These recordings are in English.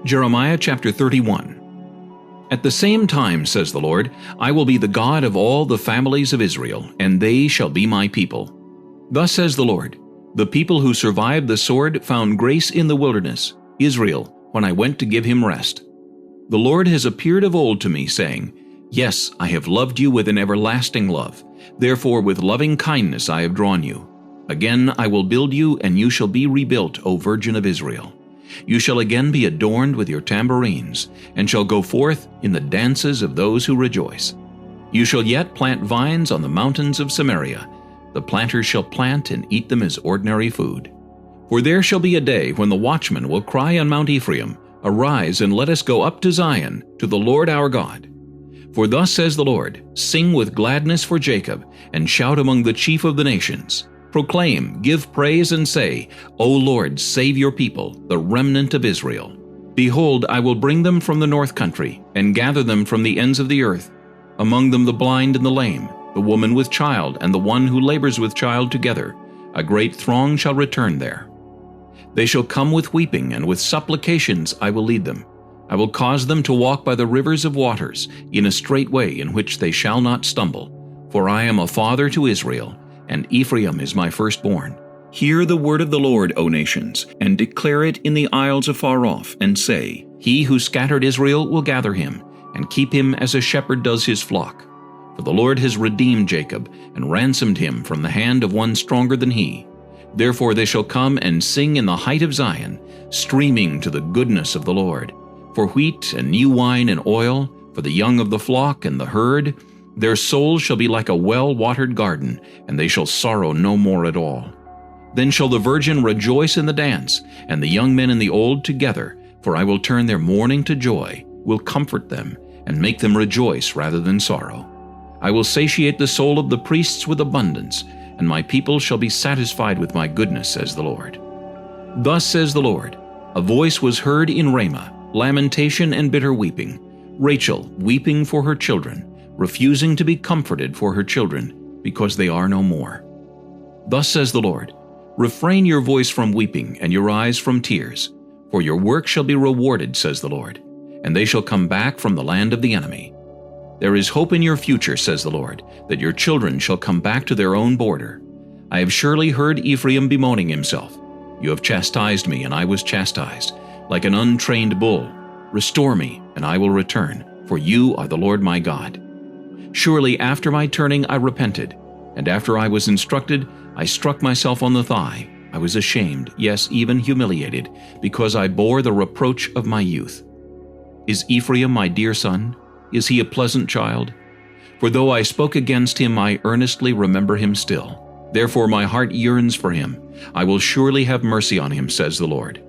Jeremiah chapter 31. At the same time, says the Lord, I will be the God of all the families of Israel, and they shall be my people. Thus says the Lord, the people who survived the sword found grace in the wilderness, Israel, when I went to give him rest. The Lord has appeared of old to me, saying, Yes, I have loved you with an everlasting love. Therefore with loving kindness I have drawn you. Again I will build you, and you shall be rebuilt, O Virgin of Israel. You shall again be adorned with your tambourines, and shall go forth in the dances of those who rejoice. You shall yet plant vines on the mountains of Samaria. The planters shall plant and eat them as ordinary food. For there shall be a day when the watchman will cry on Mount Ephraim, Arise, and let us go up to Zion, to the Lord our God. For thus says the Lord, Sing with gladness for Jacob, and shout among the chief of the nations. Proclaim, give praise, and say, O Lord, save your people, the remnant of Israel. Behold, I will bring them from the north country, and gather them from the ends of the earth, among them the blind and the lame, the woman with child, and the one who labors with child together. A great throng shall return there. They shall come with weeping, and with supplications I will lead them. I will cause them to walk by the rivers of waters, in a straight way in which they shall not stumble. For I am a father to Israel, and Ephraim is my firstborn. Hear the word of the Lord, O nations, and declare it in the isles afar off, and say, He who scattered Israel will gather him, and keep him as a shepherd does his flock. For the Lord has redeemed Jacob, and ransomed him from the hand of one stronger than he. Therefore they shall come and sing in the height of Zion, streaming to the goodness of the Lord. For wheat and new wine and oil, for the young of the flock and the herd, their souls shall be like a well-watered garden, and they shall sorrow no more at all. Then shall the virgin rejoice in the dance, and the young men and the old together, for I will turn their mourning to joy, will comfort them, and make them rejoice rather than sorrow. I will satiate the soul of the priests with abundance, and my people shall be satisfied with my goodness, says the Lord. Thus says the Lord, a voice was heard in Ramah, lamentation and bitter weeping, Rachel weeping for her children, refusing to be comforted for her children, because they are no more. Thus says the Lord, Refrain your voice from weeping, and your eyes from tears, for your work shall be rewarded, says the Lord, and they shall come back from the land of the enemy. There is hope in your future, says the Lord, that your children shall come back to their own border. I have surely heard Ephraim bemoaning himself. You have chastised me, and I was chastised, like an untrained bull. Restore me, and I will return, for you are the Lord my God. Surely after my turning I repented, and after I was instructed, I struck myself on the thigh. I was ashamed, yes, even humiliated, because I bore the reproach of my youth. Is Ephraim my dear son? Is he a pleasant child? For though I spoke against him, I earnestly remember him still. Therefore my heart yearns for him. I will surely have mercy on him, says the Lord.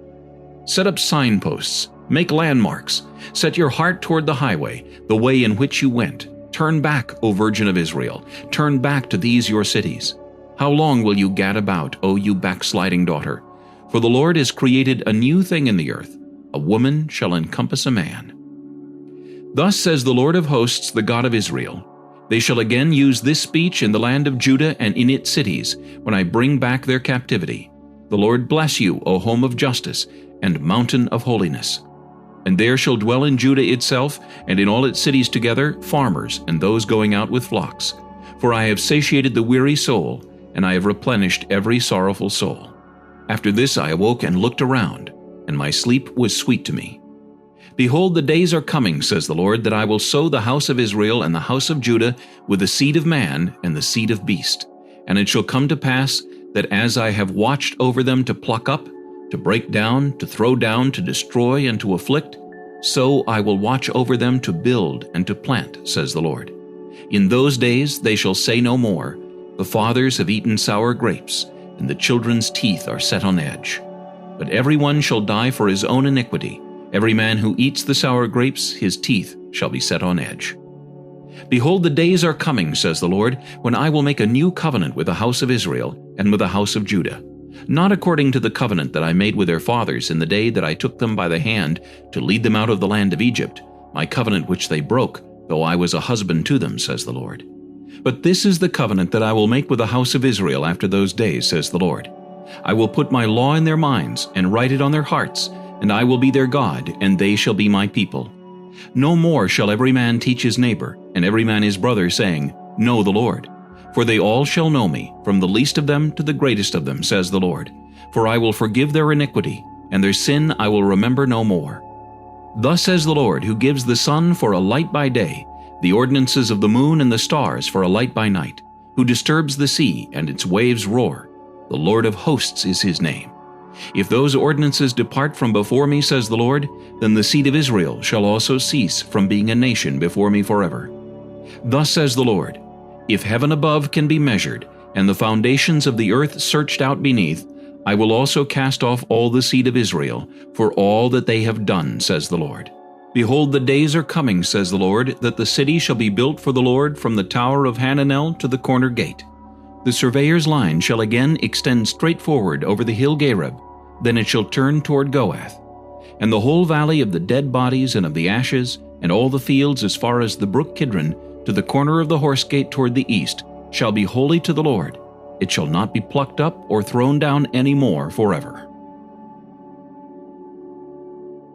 Set up signposts, make landmarks. Set your heart toward the highway, the way in which you went. Turn back, O Virgin of Israel. Turn back to these your cities. How long will you gad about, O you backsliding daughter? For the Lord has created a new thing in the earth. A woman shall encompass a man. Thus says the Lord of hosts, the God of Israel, They shall again use this speech in the land of Judah and in its cities, when I bring back their captivity. The Lord bless you, O home of justice, and mountain of holiness. And there shall dwell in Judah itself, and in all its cities together, farmers, and those going out with flocks. For I have satiated the weary soul, and I have replenished every sorrowful soul. After this I awoke and looked around, and my sleep was sweet to me. Behold, the days are coming, says the Lord, that I will sow the house of Israel and the house of Judah with the seed of man and the seed of beast. And it shall come to pass that as I have watched over them to pluck up, to break down, to throw down, to destroy, and to afflict, so I will watch over them to build and to plant, says the Lord. In those days they shall say no more, The fathers have eaten sour grapes, and the children's teeth are set on edge. But everyone shall die for his own iniquity. Every man who eats the sour grapes, his teeth shall be set on edge. Behold, the days are coming, says the Lord, when I will make a new covenant with the house of Israel and with the house of Judah, not according to the covenant that I made with their fathers in the day that I took them by the hand to lead them out of the land of Egypt, my covenant which they broke, though I was a husband to them, says the Lord. But this is the covenant that I will make with the house of Israel after those days, says the Lord. I will put my law in their minds and write it on their hearts, and I will be their God, and they shall be my people. No more shall every man teach his neighbor, and every man his brother, saying, Know the Lord. For they all shall know me, from the least of them to the greatest of them, says the Lord. For I will forgive their iniquity, and their sin I will remember no more. Thus says the Lord, who gives the sun for a light by day, the ordinances of the moon and the stars for a light by night, who disturbs the sea, and its waves roar. The Lord of hosts is his name. If those ordinances depart from before me, says the Lord, then the seed of Israel shall also cease from being a nation before me forever. Thus says the Lord, if heaven above can be measured, and the foundations of the earth searched out beneath, I will also cast off all the seed of Israel, for all that they have done, says the Lord. Behold, the days are coming, says the Lord, that the city shall be built for the Lord from the tower of Hananel to the corner gate. The surveyor's line shall again extend straight forward over the hill Gareb, then it shall turn toward Goath. And the whole valley of the dead bodies and of the ashes, and all the fields as far as the brook Kidron, to the corner of the horse gate toward the east, shall be holy to the Lord. It shall not be plucked up or thrown down any more forever.